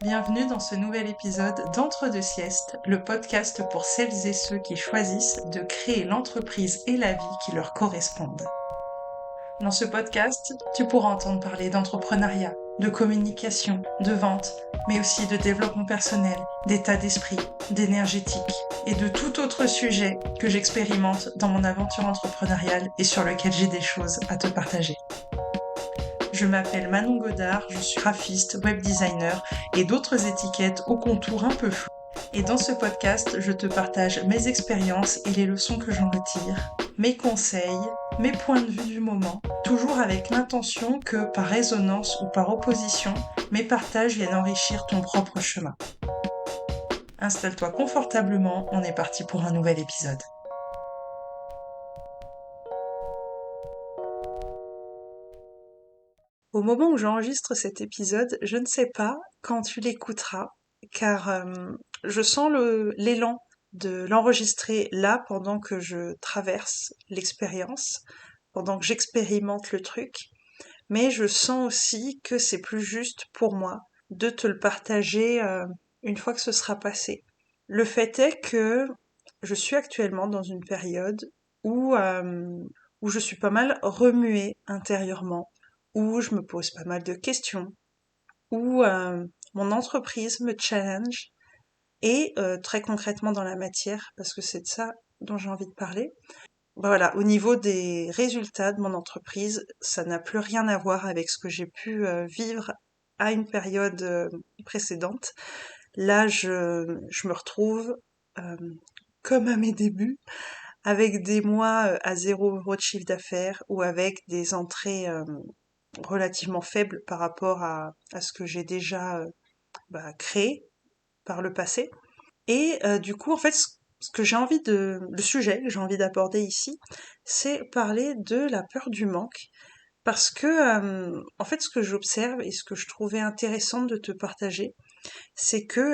Bienvenue dans ce nouvel épisode d'Entre deux siestes, le podcast pour celles et ceux qui choisissent de créer l'entreprise et la vie qui leur correspondent. Dans ce podcast, tu pourras entendre parler d'entrepreneuriat, de communication, de vente, mais aussi de développement personnel, d'état d'esprit, d'énergétique et de tout autre sujet que j'expérimente dans mon aventure entrepreneuriale et sur lequel j'ai des choses à te partager. Je m'appelle Manon Godard, je suis graphiste, web designer et d'autres étiquettes au contour un peu flou. Et dans ce podcast, je te partage mes expériences et les leçons que j'en retire, mes conseils, mes points de vue du moment, toujours avec l'intention que par résonance ou par opposition, mes partages viennent enrichir ton propre chemin. Installe-toi confortablement, on est parti pour un nouvel épisode. Au moment où j'enregistre cet épisode, je ne sais pas quand tu l'écouteras, car je sens l'élan de l'enregistrer là pendant que je traverse l'expérience, pendant que j'expérimente le truc, mais je sens aussi que c'est plus juste pour moi de te le partager une fois que ce sera passé. Le fait est que je suis actuellement dans une période où je suis pas mal remuée intérieurement, où je me pose pas mal de questions, où mon entreprise me challenge et très concrètement dans la matière, parce que c'est de ça dont j'ai envie de parler. Ben voilà, au niveau des résultats de mon entreprise, ça n'a plus rien à voir avec ce que j'ai pu vivre à une période précédente. Là, je me retrouve euh, comme à mes débuts, avec des mois à 0 € de chiffre d'affaires ou avec des entrées relativement faibles par rapport à ce que j'ai déjà créé par le passé. Et du coup, en fait, ce que j'ai envie le sujet que j'ai envie d'aborder ici, c'est parler de la peur du manque. Parce que, en fait, ce que j'observe et ce que je trouvais intéressant de te partager, c'est que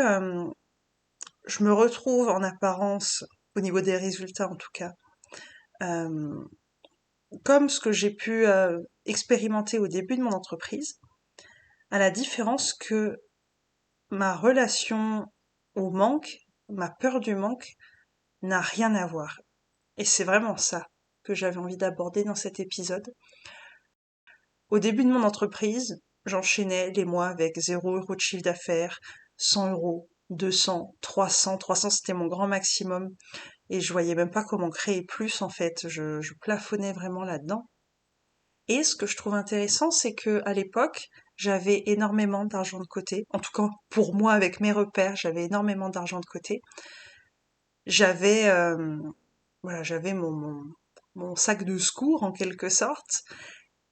je me retrouve en apparence, au niveau des résultats en tout cas, euh, comme ce que j'ai pu expérimenter au début de mon entreprise, à la différence que ma relation au manque, ma peur du manque, n'a rien à voir. Et c'est vraiment ça que j'avais envie d'aborder dans cet épisode. Au début de mon entreprise, j'enchaînais les mois avec 0 € de chiffre d'affaires, 100 €, 200, 300. 300 c'était mon grand maximum. Et je voyais même pas comment créer plus en fait. Je plafonnais vraiment là-dedans. Et ce que je trouve intéressant, c'est que à l'époque, j'avais énormément d'argent de côté. En tout cas, pour moi, avec mes repères, j'avais énormément d'argent de côté. J'avais, voilà, j'avais mon sac de secours en quelque sorte.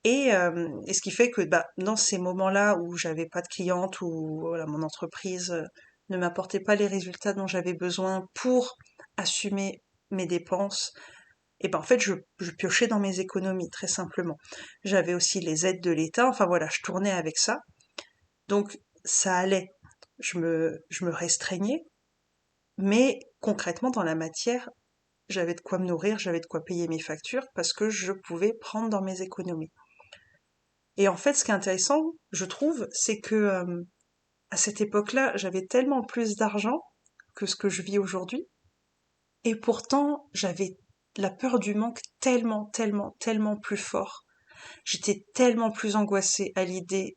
Et ce qui fait que dans ces moments-là où j'avais pas de clientes, où voilà, mon entreprise ne m'apportait pas les résultats dont j'avais besoin pour assumer mes dépenses, et ben en fait je piochais dans mes économies très simplement. J'avais aussi les aides de l'État, enfin voilà, je tournais avec ça. Donc ça allait. Je me restreignais, mais concrètement dans la matière, j'avais de quoi me nourrir, j'avais de quoi payer mes factures parce que je pouvais prendre dans mes économies. Et en fait, ce qui est intéressant, je trouve, c'est que à cette époque-là, j'avais tellement plus d'argent que ce que je vis aujourd'hui, et pourtant, j'avais la peur du manque tellement, tellement, tellement plus fort. J'étais tellement plus angoissée à l'idée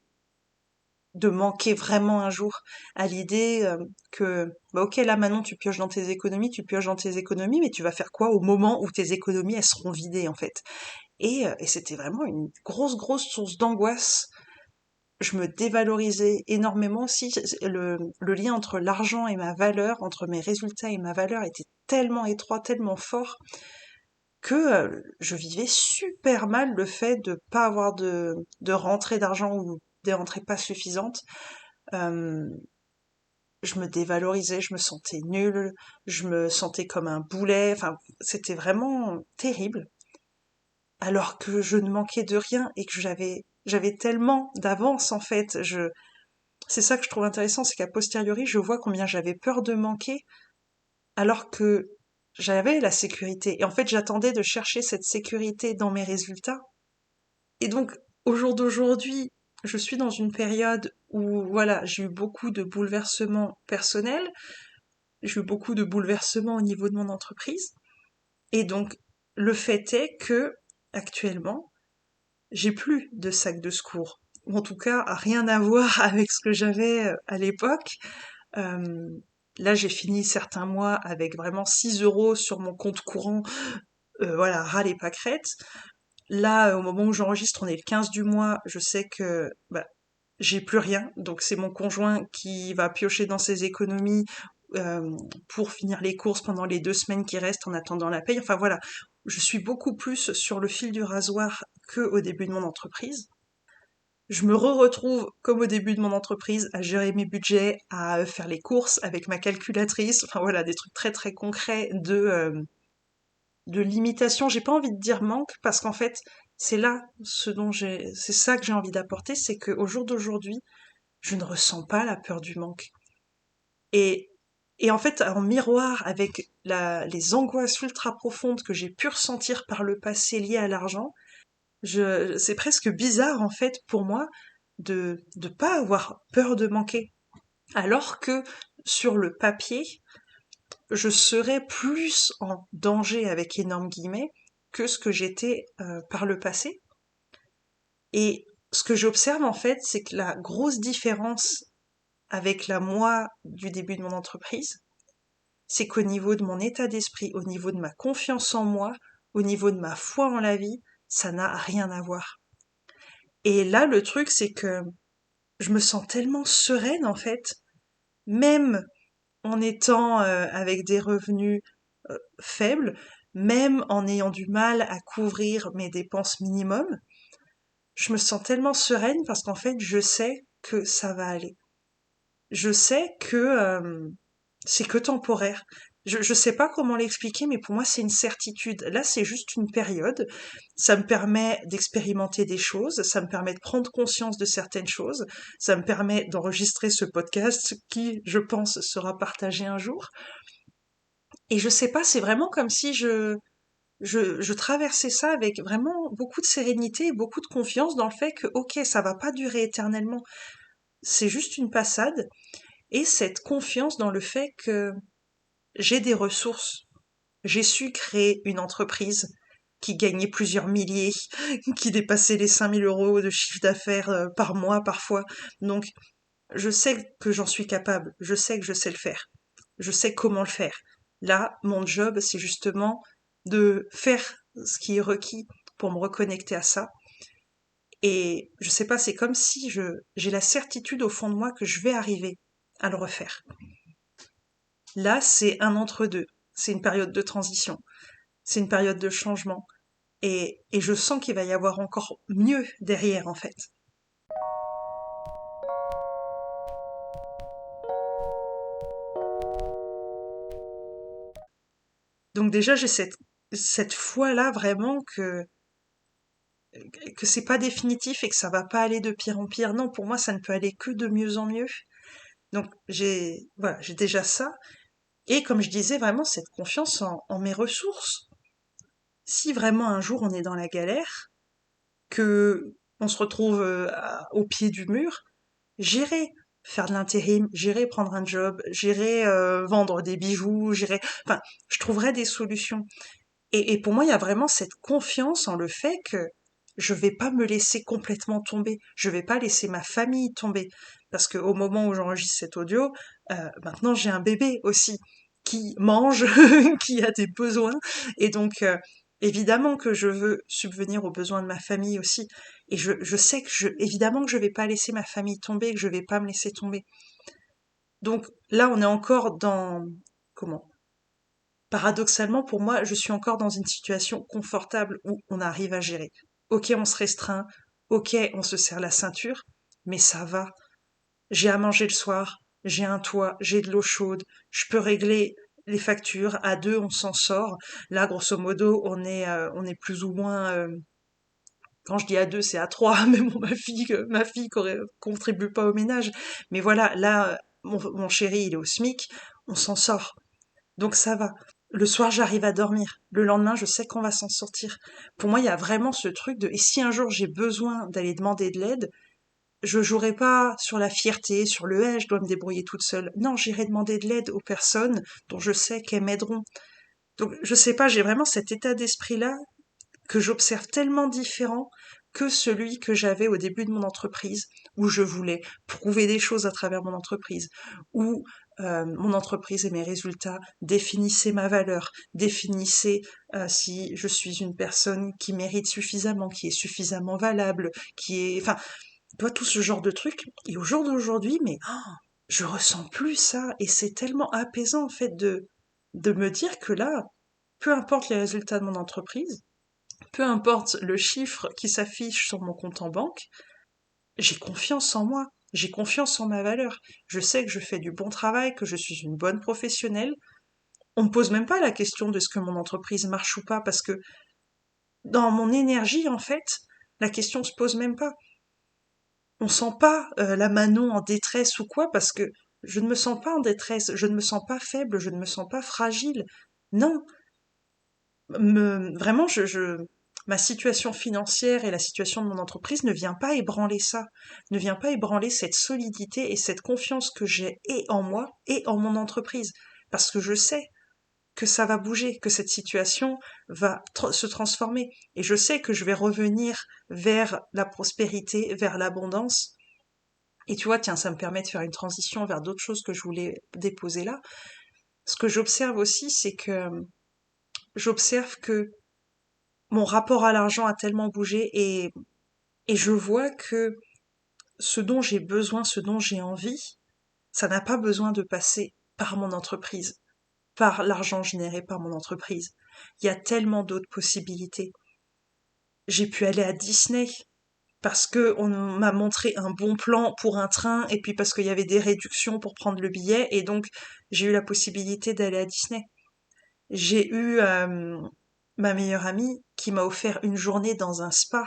de manquer vraiment un jour, à l'idée que, ok, là maintenant tu pioches dans tes économies, mais tu vas faire quoi au moment où tes économies, elles seront vidées, en fait. Et c'était vraiment une grosse, grosse source d'angoisse. Je me dévalorisais énormément aussi. Le lien entre l'argent et ma valeur, entre mes résultats et ma valeur était tellement étroit, tellement fort, que je vivais super mal le fait de pas avoir de rentrée d'argent ou des rentrées pas suffisantes. Euh, je me dévalorisais, je me sentais nulle, je me sentais comme un boulet, enfin, c'était vraiment terrible. Alors que je ne manquais de rien et que j'avais tellement d'avance en fait. C'est ça que je trouve intéressant, c'est qu'à posteriori, je vois combien j'avais peur de manquer, alors que j'avais la sécurité. Et en fait, j'attendais de chercher cette sécurité dans mes résultats. Et donc, au jour d'aujourd'hui, je suis dans une période où, voilà, j'ai eu beaucoup de bouleversements personnels, j'ai eu beaucoup de bouleversements au niveau de mon entreprise, et donc le fait est que, actuellement, j'ai plus de sac de secours. Ou en tout cas, rien à voir avec ce que j'avais à l'époque. Euh, Là, j'ai fini certains mois avec vraiment 6 euros sur mon compte courant, voilà, ras les pâquerettes. Là, au moment où j'enregistre, on est le 15 du mois, je sais que bah, j'ai plus rien, donc c'est mon conjoint qui va piocher dans ses économies pour finir les courses pendant les 2 semaines qui restent en attendant la paye. Enfin voilà, je suis beaucoup plus sur le fil du rasoir que au début de mon entreprise. Je me retrouve comme au début de mon entreprise à gérer mes budgets, à faire les courses avec ma calculatrice. Enfin voilà, des trucs très très concrets de limitation. J'ai pas envie de dire manque parce qu'en fait, c'est là c'est ça que j'ai envie d'apporter, c'est qu'au jour d'aujourd'hui, je ne ressens pas la peur du manque. Et, et en fait, en miroir avec les angoisses ultra profondes que j'ai pu ressentir par le passé liées à l'argent, c'est presque bizarre en fait pour moi de pas avoir peur de manquer. Alors que sur le papier, je serais plus en danger avec énormes guillemets que ce que j'étais par le passé. Et ce que j'observe en fait, c'est que la grosse différence avec la moi du début de mon entreprise, c'est qu'au niveau de mon état d'esprit, au niveau de ma confiance en moi, au niveau de ma foi en la vie, ça n'a rien à voir. Et là, le truc, c'est que je me sens tellement sereine, en fait, même en étant avec des revenus faibles, même en ayant du mal à couvrir mes dépenses minimum, je me sens tellement sereine parce qu'en fait, je sais que ça va aller. Je sais que c'est que temporaire. Je sais pas comment l'expliquer, mais pour moi, c'est une certitude. Là, c'est juste une période. Ça me permet d'expérimenter des choses, ça me permet de prendre conscience de certaines choses, ça me permet d'enregistrer ce podcast qui, je pense, sera partagé un jour. Et je sais pas, c'est vraiment comme si je traversais ça avec vraiment beaucoup de sérénité et beaucoup de confiance dans le fait que, ok, ça va pas durer éternellement. C'est juste une passade. Et cette confiance dans le fait que j'ai des ressources. J'ai su créer une entreprise qui gagnait plusieurs milliers, qui dépassait les 5 000 euros de chiffre d'affaires par mois parfois. Donc, je sais que j'en suis capable. Je sais que je sais le faire. Je sais comment le faire. Là, mon job, c'est justement de faire ce qui est requis pour me reconnecter à ça. Et je sais pas, c'est comme si j'ai la certitude au fond de moi que je vais arriver à le refaire. Là, c'est un entre-deux. C'est une période de transition. C'est une période de changement. Et je sens qu'il va y avoir encore mieux derrière, en fait. Donc déjà, j'ai cette foi-là vraiment que c'est pas définitif et que ça va pas aller de pire en pire. Non, pour moi, ça ne peut aller que de mieux en mieux. Donc voilà, j'ai déjà ça. Et comme je disais, vraiment cette confiance en mes ressources. Si vraiment un jour on est dans la galère, que on se retrouve au pied du mur, j'irai faire de l'intérim, j'irai prendre un job, j'irai vendre des bijoux, enfin, je trouverai des solutions. Et pour moi, il y a vraiment cette confiance en le fait que je vais pas me laisser complètement tomber, je vais pas laisser ma famille tomber, parce que au moment où j'enregistre cet audio, maintenant j'ai un bébé aussi qui mange, qui a des besoins, et donc évidemment que je veux subvenir aux besoins de ma famille aussi, et je sais que évidemment que je vais pas laisser ma famille tomber, que je vais pas me laisser tomber. Donc là, on est encore dans comment paradoxalement, pour moi, je suis encore dans une situation confortable où on arrive à gérer. Ok, on se restreint, ok, on se serre la ceinture, mais ça va. J'ai à manger le soir, j'ai un toit, j'ai de l'eau chaude, je peux régler les factures. À deux, on s'en sort. Là, grosso modo, on est plus ou moins. Quand je dis à deux, c'est à trois. Mais bon, ma fille contribue pas au ménage. Mais voilà, là, mon chéri, il est au SMIC, on s'en sort. Donc ça va. Le soir, j'arrive à dormir. Le lendemain, je sais qu'on va s'en sortir. Pour moi, il y a vraiment ce truc de, et si un jour j'ai besoin d'aller demander de l'aide, je jouerai pas sur la fierté, sur le je dois me débrouiller toute seule. Non, j'irai demander de l'aide aux personnes dont je sais qu'elles m'aideront. Donc, je sais pas, j'ai vraiment cet état d'esprit-là que j'observe tellement différent que celui que j'avais au début de mon entreprise, où je voulais prouver des choses à travers mon entreprise, où mon entreprise et mes résultats définissaient ma valeur, définissaient si je suis une personne qui mérite suffisamment, qui est suffisamment valable, qui est... Enfin, toi, tout ce genre de trucs. Et au jour d'aujourd'hui, mais je ressens plus ça. Et c'est tellement apaisant, en fait, de me dire que là, peu importe les résultats de mon entreprise, peu importe le chiffre qui s'affiche sur mon compte en banque, j'ai confiance en moi, j'ai confiance en ma valeur. Je sais que je fais du bon travail, que je suis une bonne professionnelle. On me pose même pas la question de ce que mon entreprise marche ou pas, parce que dans mon énergie, en fait, la question se pose même pas. On sent pas la Manon en détresse ou quoi, parce que je ne me sens pas en détresse, je ne me sens pas faible, je ne me sens pas fragile. Non, vraiment, ma situation financière et la situation de mon entreprise ne vient pas ébranler ça, ne vient pas ébranler cette solidité et cette confiance que j'ai et en moi et en mon entreprise. Parce que je sais que ça va bouger, que cette situation va se transformer. Et je sais que je vais revenir vers la prospérité, vers l'abondance. Et tu vois, tiens, ça me permet de faire une transition vers d'autres choses que je voulais déposer là. Ce que j'observe aussi, c'est que j'observe que mon rapport à l'argent a tellement bougé et je vois que ce dont j'ai besoin, ce dont j'ai envie, ça n'a pas besoin de passer par mon entreprise, par l'argent généré par mon entreprise. Il y a tellement d'autres possibilités. J'ai pu aller à Disney parce que on m'a montré un bon plan pour un train et puis parce qu'il y avait des réductions pour prendre le billet et donc j'ai eu la possibilité d'aller à Disney. J'ai eu ma meilleure amie qui m'a offert une journée dans un spa.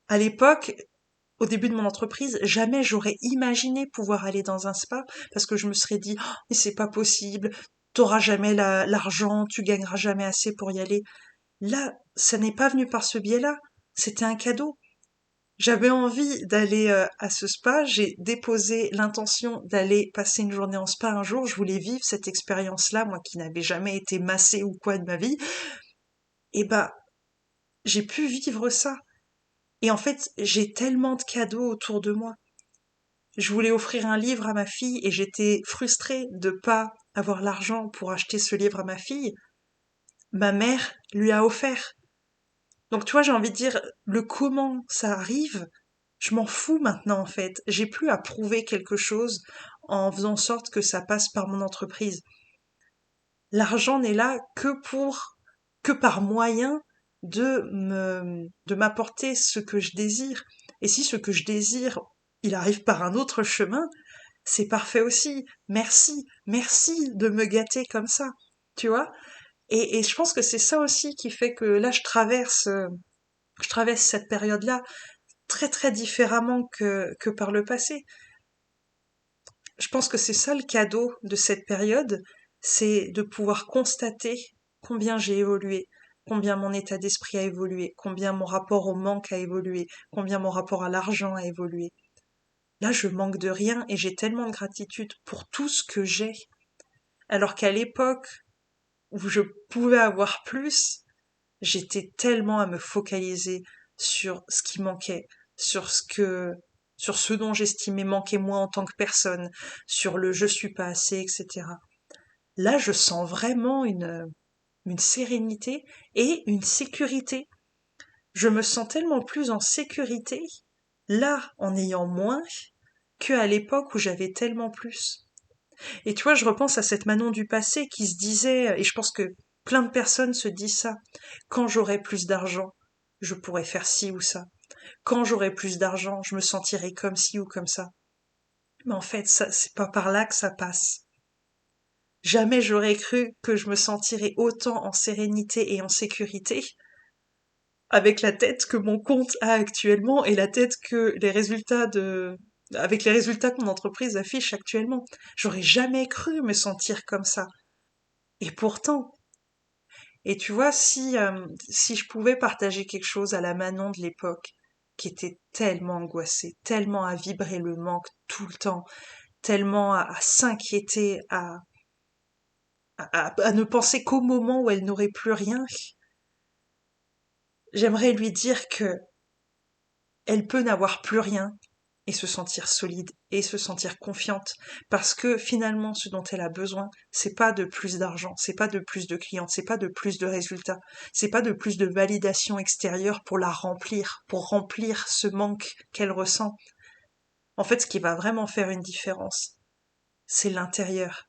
À l'époque, au début de mon entreprise, jamais j'aurais imaginé pouvoir aller dans un spa parce que je me serais dit, oh, mais c'est pas possible, t'auras jamais l'argent, tu gagneras jamais assez pour y aller. Là, ça n'est pas venu par ce biais-là. C'était un cadeau. J'avais envie d'aller à ce spa, j'ai déposé l'intention d'aller passer une journée en spa un jour, je voulais vivre cette expérience-là, moi qui n'avais jamais été massée ou quoi de ma vie, et bah j'ai pu vivre ça. Et en fait, j'ai tellement de cadeaux autour de moi. Je voulais offrir un livre à ma fille et j'étais frustrée de pas avoir l'argent pour acheter ce livre à ma fille. Ma mère lui a offert. Donc tu vois, j'ai envie de dire, le comment ça arrive, je m'en fous maintenant en fait. J'ai plus à prouver quelque chose en faisant en sorte que ça passe par mon entreprise. L'argent n'est là que par moyen de m'apporter ce que je désire. Et si ce que je désire, il arrive par un autre chemin, c'est parfait aussi. Merci, merci de me gâter comme ça. Tu vois? Et je pense que c'est ça aussi qui fait que là, je traverse cette période-là très très différemment que par le passé. Je pense que c'est ça le cadeau de cette période, c'est de pouvoir constater combien j'ai évolué, combien mon état d'esprit a évolué, combien mon rapport au manque a évolué, combien mon rapport à l'argent a évolué. Là, je manque de rien et j'ai tellement de gratitude pour tout ce que j'ai. Alors qu'à l'époque où je pouvais avoir plus, j'étais tellement à me focaliser sur ce qui manquait, sur sur ce dont j'estimais manquer moi en tant que personne, sur le je suis pas assez, etc. Là, je sens vraiment une sérénité et une sécurité. Je me sens tellement plus en sécurité, là, en ayant moins, qu'à l'époque où j'avais tellement plus. Et tu vois, je repense à cette Manon du passé qui se disait, et je pense que plein de personnes se disent ça, quand j'aurai plus d'argent, je pourrai faire ci ou ça. Quand j'aurai plus d'argent, je me sentirai comme ci ou comme ça. Mais en fait, ça, c'est pas par là que ça passe. Jamais j'aurais cru que je me sentirais autant en sérénité et en sécurité avec la tête que mon compte a actuellement et la tête que avec les résultats que mon entreprise affiche actuellement. J'aurais jamais cru me sentir comme ça. Et pourtant, et tu vois, si je pouvais partager quelque chose à la Manon de l'époque, qui était tellement angoissée, tellement à vibrer le manque tout le temps, tellement à s'inquiéter, à ne penser qu'au moment où elle n'aurait plus rien. J'aimerais lui dire que elle peut n'avoir plus rien et se sentir solide et se sentir confiante parce que finalement ce dont elle a besoin, c'est pas de plus d'argent, c'est pas de plus de clients, c'est pas de plus de résultats, c'est pas de plus de validation extérieure pour la remplir, pour remplir ce manque qu'elle ressent. En fait, ce qui va vraiment faire une différence, c'est l'intérieur.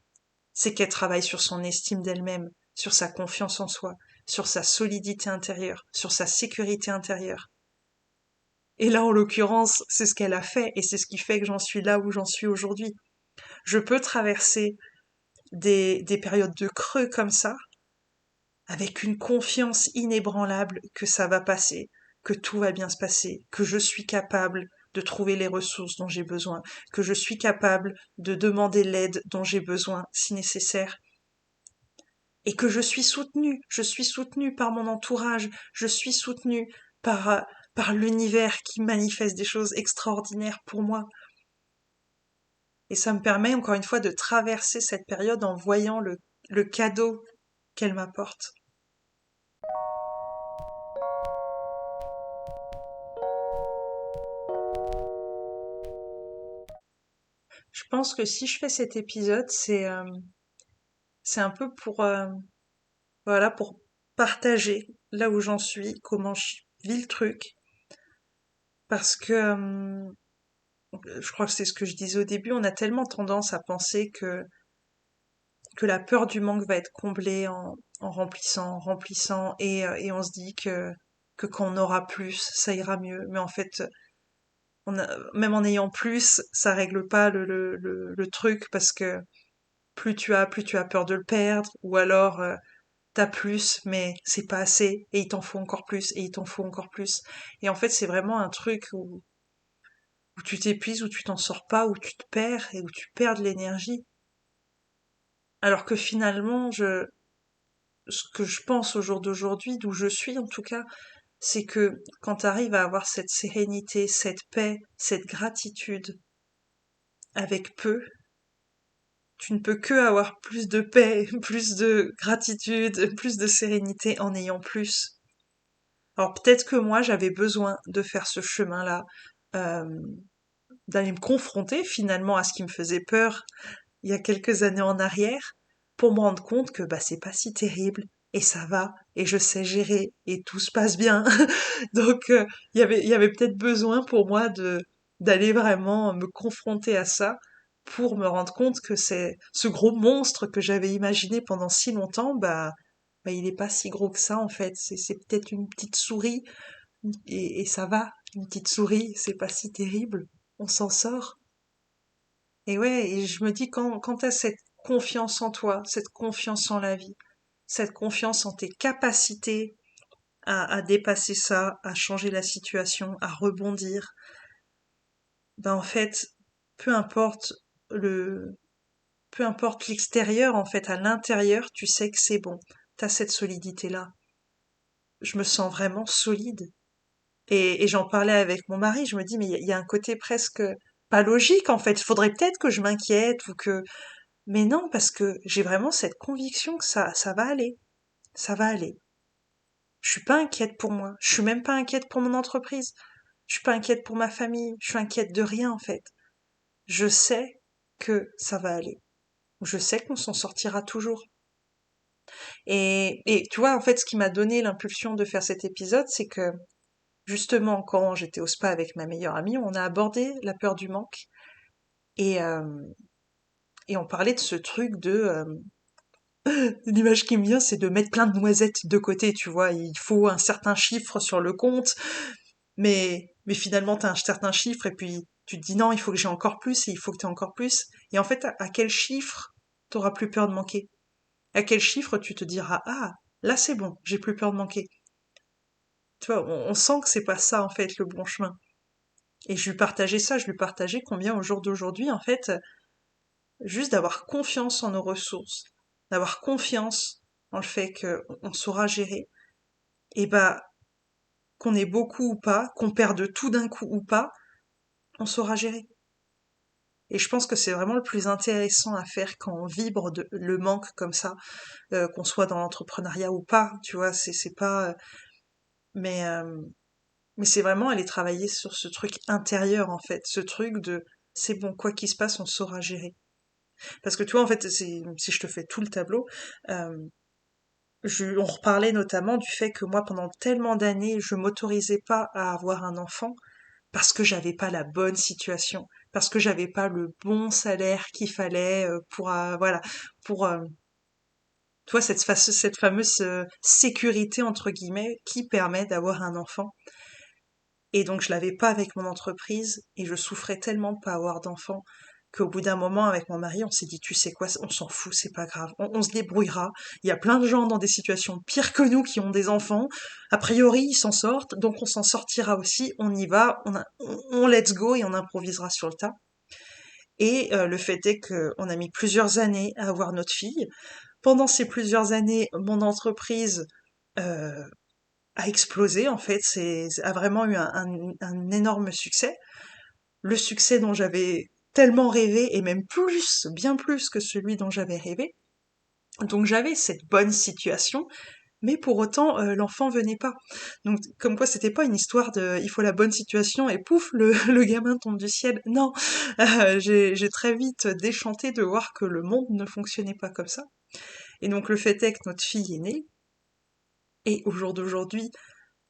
C'est qu'elle travaille sur son estime d'elle-même, sur sa confiance en soi, sur sa solidité intérieure, sur sa sécurité intérieure. Et là, en l'occurrence, c'est ce qu'elle a fait et c'est ce qui fait que j'en suis là où j'en suis aujourd'hui. Je peux traverser des périodes de creux comme ça avec une confiance inébranlable que ça va passer, que tout va bien se passer, que je suis capable de trouver les ressources dont j'ai besoin, que je suis capable de demander l'aide dont j'ai besoin si nécessaire et que je suis soutenue par mon entourage, je suis soutenue par, par l'univers qui manifeste des choses extraordinaires pour moi. Et ça me permet encore une fois de traverser cette période en voyant le cadeau qu'elle m'apporte. Je pense que si je fais cet épisode, c'est un peu pour voilà pour partager là où j'en suis, comment je vis le truc, parce que je crois que c'est ce que je disais au début, on a tellement tendance à penser que la peur du manque va être comblée en remplissant, en remplissant, et on se dit que quand on aura plus, ça ira mieux. Mais en fait, même en ayant plus, ça règle pas le truc parce que plus tu as peur de le perdre, ou alors t'as plus, mais c'est pas assez, et il t'en faut encore plus, et il t'en faut encore plus. Et en fait, c'est vraiment un truc où tu t'épuises, où tu t'en sors pas, où tu te perds, et où tu perds de l'énergie. Alors que finalement, ce que je pense au jour d'aujourd'hui, d'où je suis en tout cas, c'est que quand tu arrives à avoir cette sérénité, cette paix, cette gratitude avec peu, tu ne peux que avoir plus de paix, plus de gratitude, plus de sérénité en ayant plus. Alors peut-être que moi j'avais besoin de faire ce chemin-là, euh, d'aller me confronter finalement à ce qui me faisait peur il y a quelques années en arrière, pour me rendre compte que bah c'est pas si terrible et ça va et je sais gérer et tout se passe bien. Donc il y avait peut-être besoin pour moi de d'aller vraiment me confronter à ça pour me rendre compte que c'est ce gros monstre que j'avais imaginé pendant si longtemps, bah il est pas si gros que ça en fait. C'est peut-être une petite souris et ça va. Une petite souris, c'est pas si terrible. On s'en sort. Et ouais, et je me dis quand t'as cette confiance en toi, cette confiance en la vie, cette confiance en tes capacités à dépasser ça, à changer la situation, à rebondir, ben en fait, peu importe le, peu importe l'extérieur, en fait, à l'intérieur, tu sais que c'est bon. T'as cette solidité-là. Je me sens vraiment solide. Et j'en parlais avec mon mari, je me dis, mais il y a un côté presque pas logique, en fait. Il faudrait peut-être que je m'inquiète ou que, mais non, parce que j'ai vraiment cette conviction que ça va aller. Ça va aller. Je suis pas inquiète pour moi. Je suis même pas inquiète pour mon entreprise. Je suis pas inquiète pour ma famille. Je suis inquiète de rien, en fait. Je sais que ça va aller. Je sais qu'on s'en sortira toujours. Et tu vois, en fait, ce qui m'a donné l'impulsion de faire cet épisode, c'est que, justement, quand j'étais au spa avec ma meilleure amie, on a abordé la peur du manque. Et, et on parlait de ce truc l'image qui me vient, c'est de mettre plein de noisettes de côté, tu vois. Il faut un certain chiffre sur le compte, mais finalement, t'as un certain chiffre, et puis tu te dis non, il faut que j'ai encore plus, et il faut que t'aies encore plus. Et en fait, à quel chiffre t'auras plus peur de manquer? À quel chiffre tu te diras, ah, là c'est bon, j'ai plus peur de manquer. Tu vois, on sent que c'est pas ça, en fait, le bon chemin. Et je lui partageais ça, je lui partageais combien au jour d'aujourd'hui, en fait, juste d'avoir confiance en nos ressources, d'avoir confiance en le fait qu'on saura gérer, et bah, qu'on ait beaucoup ou pas, qu'on perde tout d'un coup ou pas, on saura gérer. Et je pense que c'est vraiment le plus intéressant à faire quand on vibre le manque comme ça, qu'on soit dans l'entrepreneuriat ou pas, tu vois, c'est pas... mais mais c'est vraiment aller travailler sur ce truc intérieur, en fait, ce truc de c'est bon, quoi qu'il se passe, on saura gérer. Parce que tu vois, en fait, si je te fais tout le tableau, euh, on reparlait notamment du fait que moi, pendant tellement d'années, je m'autorisais pas à avoir un enfant parce que j'avais pas la bonne situation, parce que j'avais pas le bon salaire qu'il fallait pour, voilà, pour, tu vois, cette fameuse sécurité, entre guillemets, qui permet d'avoir un enfant. Et donc je l'avais pas avec mon entreprise et je souffrais tellement de pas avoir d'enfant qu'au bout d'un moment avec mon mari on s'est dit tu sais quoi, on s'en fout, c'est pas grave, on se débrouillera. Il y a plein de gens dans des situations pires que nous qui ont des enfants. A priori ils s'en sortent, donc on s'en sortira aussi. On y va, on let's go et on improvisera sur le tas. Et le fait est qu'on a mis plusieurs années à avoir notre fille. Pendant ces plusieurs années, mon entreprise euh, a explosé en fait, a vraiment eu un énorme succès, le succès dont j'avais tellement rêvé et même plus, bien plus que celui dont j'avais rêvé. Donc j'avais cette bonne situation, mais pour autant l'enfant venait pas. Donc comme quoi c'était pas une histoire de il faut la bonne situation et pouf le gamin tombe du ciel. Non, j'ai très vite déchanté de voir que le monde ne fonctionnait pas comme ça. Et donc le fait est que notre fille est née et au jour d'aujourd'hui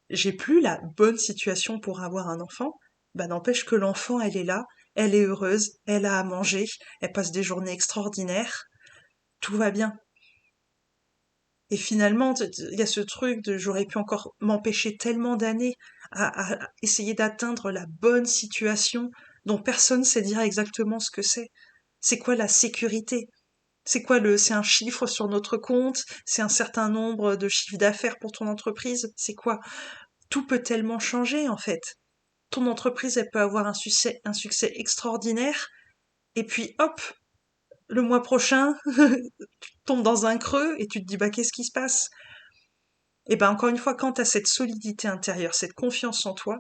j'ai plus la bonne situation pour avoir un enfant, bah n'empêche que l'enfant, elle est là, elle est heureuse, elle a à manger, elle passe des journées extraordinaires, tout va bien. Et finalement, il y a ce truc de j'aurais pu encore m'empêcher tellement d'années à essayer d'atteindre la bonne situation dont personne sait dire exactement ce que c'est. C'est quoi la sécurité? C'est un chiffre sur notre compte? C'est un certain nombre de chiffres d'affaires pour ton entreprise? C'est quoi? Tout peut tellement changer, en fait. Ton entreprise, elle peut avoir un succès extraordinaire, et puis hop, le mois prochain, tu tombes dans un creux et tu te dis, bah, qu'est-ce qui se passe? Et ben, encore une fois, quand tu as cette solidité intérieure, cette confiance en toi,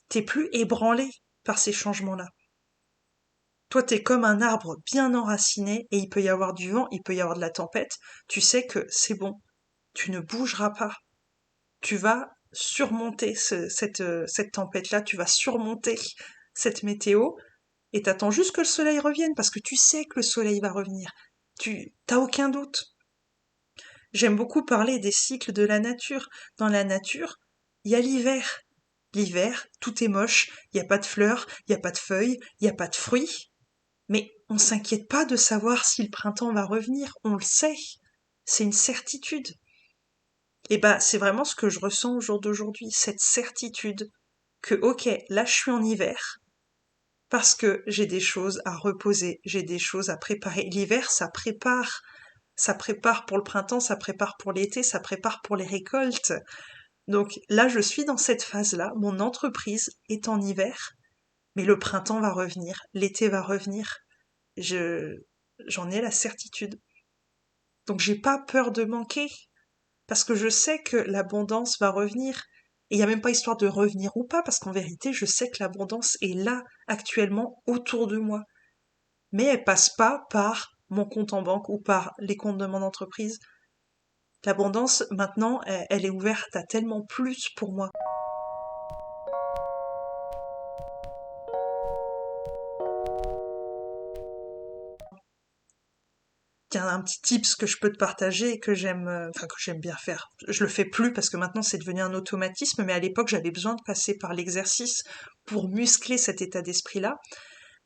t'es plus ébranlé par ces changements-là. Toi, t'es comme un arbre bien enraciné et il peut y avoir du vent, il peut y avoir de la tempête. Tu sais que c'est bon, tu ne bougeras pas. Tu vas surmonter cette tempête-là, tu vas surmonter cette météo et t'attends juste que le soleil revienne parce que tu sais que le soleil va revenir. Tu t'as aucun doute. J'aime beaucoup parler des cycles de la nature. Dans la nature, il y a l'hiver. L'hiver, tout est moche, il n'y a pas de fleurs, il n'y a pas de feuilles, il n'y a pas de fruits. Mais on s'inquiète pas de savoir si le printemps va revenir, on le sait. C'est une certitude. Et bah, c'est vraiment ce que je ressens au jour d'aujourd'hui, cette certitude que, ok, là je suis en hiver, parce que j'ai des choses à reposer, j'ai des choses à préparer. L'hiver, ça prépare pour le printemps, ça prépare pour l'été, ça prépare pour les récoltes. Donc là, je suis dans cette phase-là, mon entreprise est en hiver, mais le printemps va revenir, l'été va revenir. Je, j'en ai la certitude. Donc j'ai pas peur de manquer, parce que je sais que l'abondance va revenir. Et il n'y a même pas histoire de revenir ou pas, parce qu'en vérité, je sais que l'abondance est là, actuellement, autour de moi. Mais elle passe pas par mon compte en banque ou par les comptes de mon entreprise. L'abondance, maintenant, elle est ouverte à tellement plus pour moi. Il y a un petit tips que je peux te partager et que j'aime, enfin que j'aime bien faire. Je le fais plus parce que maintenant c'est devenu un automatisme, mais à l'époque j'avais besoin de passer par l'exercice pour muscler cet état d'esprit-là.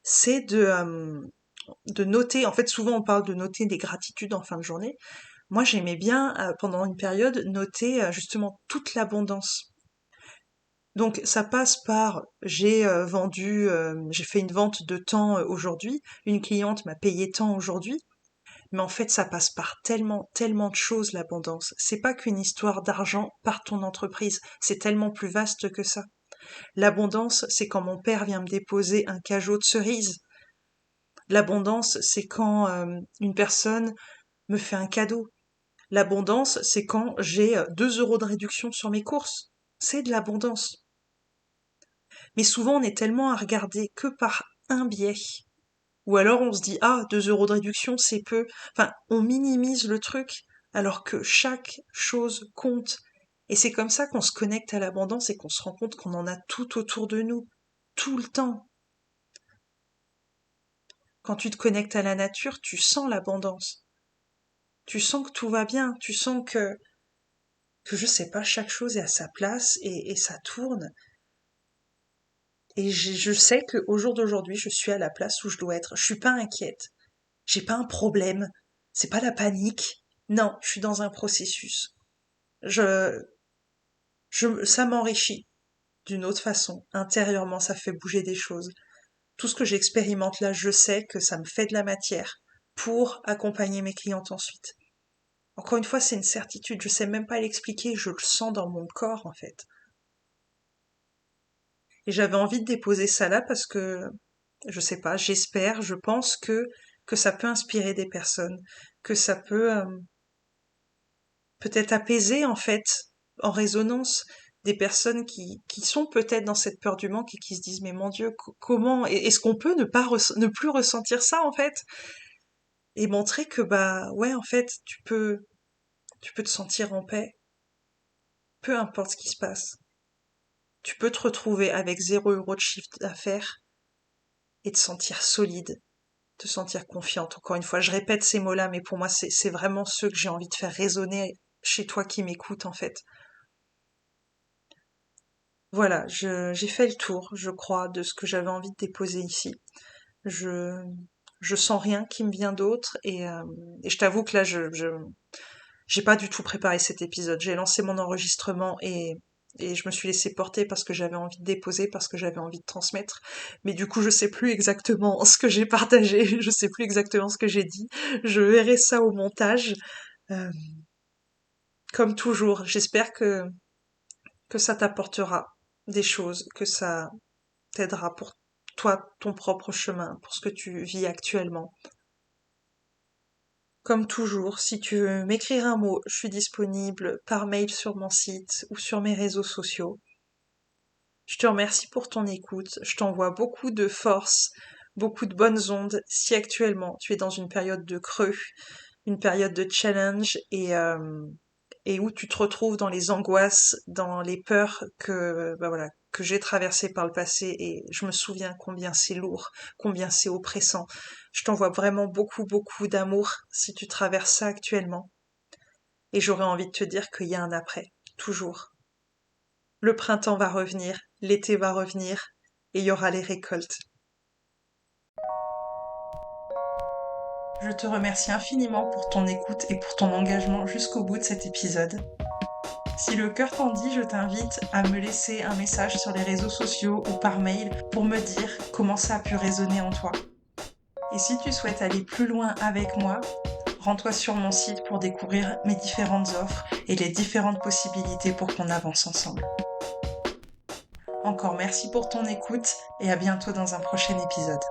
C'est de noter. En fait, souvent on parle de noter des gratitudes en fin de journée. Moi, j'aimais bien pendant une période noter justement toute l'abondance. Donc ça passe par j'ai fait une vente de temps aujourd'hui, une cliente m'a payé tant aujourd'hui. Mais en fait, ça passe par tellement, tellement de choses, l'abondance. C'est pas qu'une histoire d'argent par ton entreprise. C'est tellement plus vaste que ça. L'abondance, c'est quand mon père vient me déposer un cajot de cerises. L'abondance, c'est quand une personne me fait un cadeau. L'abondance, c'est quand j'ai 2 € de réduction sur mes courses. c'est de l'abondance. Mais souvent, on est tellement à regarder que par un biais. Ou alors on se dit, ah, 2 euros de réduction, c'est peu. Enfin, on minimise le truc, alors que chaque chose compte. Et c'est comme ça qu'on se connecte à l'abondance et qu'on se rend compte qu'on en a tout autour de nous, tout le temps. Quand tu te connectes à la nature, tu sens l'abondance. Tu sens que tout va bien, tu sens que je sais pas, chaque chose est à sa place et ça tourne. Et je sais qu'au jour d'aujourd'hui, je suis à la place où je dois être. Je suis pas inquiète. J'ai pas un problème. C'est pas la panique. Non, je suis dans un processus. Je, ça m'enrichit d'une autre façon. Intérieurement, ça fait bouger des choses. Tout ce que j'expérimente là, je sais que ça me fait de la matière pour accompagner mes clientes ensuite. Encore une fois, c'est une certitude. Je sais même pas l'expliquer. Je le sens dans mon corps, en fait. Et j'avais envie de déposer ça là parce que, je sais pas, j'espère, je pense que ça peut inspirer des personnes, que ça peut peut-être apaiser en fait, en résonance, des personnes qui sont peut-être dans cette peur du manque et qui se disent mais mon Dieu, comment est-ce qu'on peut ne plus ressentir ça en fait et montrer que bah ouais en fait tu peux te sentir en paix, peu importe ce qui se passe. Tu peux te retrouver avec 0 € de chiffre d'affaires et te sentir solide, te sentir confiante. Encore une fois, je répète ces mots-là, mais pour moi, c'est vraiment ceux que j'ai envie de faire résonner chez toi qui m'écoutes, en fait. Voilà, j'ai fait le tour, je crois, de ce que j'avais envie de déposer ici. Je, je sens rien qui me vient d'autre et je t'avoue que là, j'ai pas du tout préparé cet épisode. J'ai lancé mon enregistrement et je me suis laissée porter parce que j'avais envie de déposer, parce que j'avais envie de transmettre. Mais du coup, je sais plus exactement ce que j'ai partagé, je sais plus exactement ce que j'ai dit. Je verrai ça au montage. Euh, Comme toujours, j'espère que ça t'apportera des choses, que ça t'aidera pour toi, ton propre chemin, pour ce que tu vis actuellement. Comme toujours, si tu veux m'écrire un mot, je suis disponible par mail sur mon site ou sur mes réseaux sociaux. Je te remercie pour ton écoute, je t'envoie beaucoup de force, beaucoup de bonnes ondes si actuellement tu es dans une période de creux, une période de challenge et où tu te retrouves dans les angoisses, dans les peurs que bah voilà que j'ai traversées par le passé et je me souviens combien c'est lourd, combien c'est oppressant. Je t'envoie vraiment beaucoup beaucoup d'amour si tu traverses ça actuellement et j'aurais envie de te dire qu'il y a un après, toujours. Le printemps va revenir, l'été va revenir et il y aura les récoltes. Je te remercie infiniment pour ton écoute et pour ton engagement jusqu'au bout de cet épisode. Si le cœur t'en dit, je t'invite à me laisser un message sur les réseaux sociaux ou par mail pour me dire comment ça a pu résonner en toi. Et si tu souhaites aller plus loin avec moi, rends-toi sur mon site pour découvrir mes différentes offres et les différentes possibilités pour qu'on avance ensemble. Encore merci pour ton écoute et à bientôt dans un prochain épisode.